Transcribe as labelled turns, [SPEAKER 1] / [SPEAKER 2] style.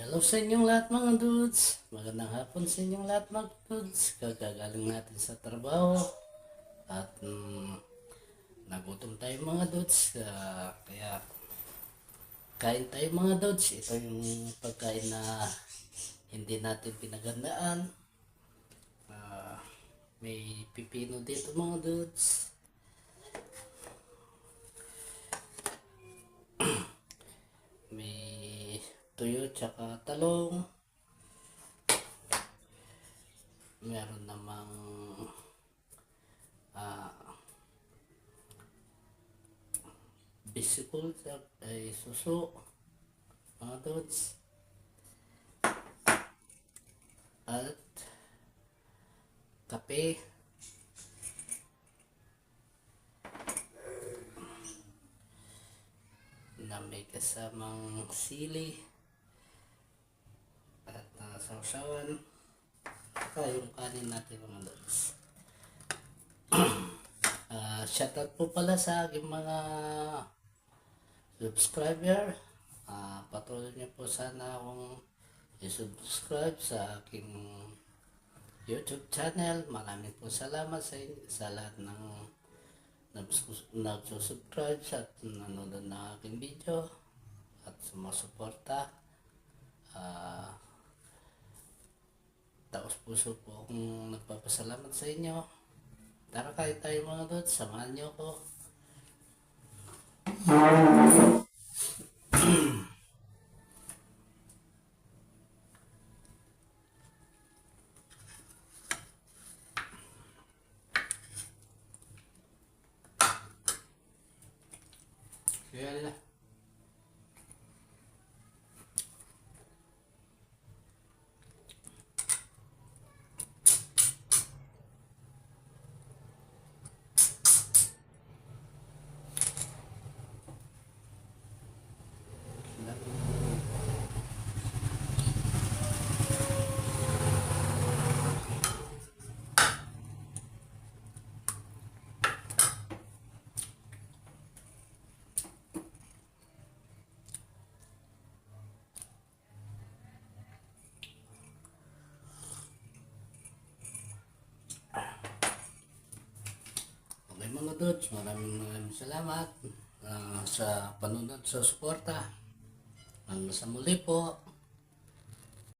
[SPEAKER 1] Hello sa inyong lahat mga dudes. Magandang hapon sa inyong lahat mga dudes. Kagagaling natin sa trabaho. At nagutom tayo mga dudes. Kaya kain tayo mga dudes. Ito yung pagkain na hindi natin pinagandaan. May pipino dito mga dudes. May tuyo tsaka talong. Meron namang bisikul ay suso mga dudes. At kape. Na may kasamang sili at sausawan saka yung kanin natin mga lods. Shoutout po pala sa aking mga subscriber. Patuloy niyo po sana akong i-subscribe sa aking YouTube channel. Maraming po salamat sa lahat ng nagsusubscribe at nanonood ng aking video at sumusuporta. Taos puso po akong nagpapasalamat sa inyo. Tara kain tayo mga dudes, samahan niyo ako. Kaya okay mga dudes, maraming salamat sa panunod, sa suporta. Hanggang sa muli po.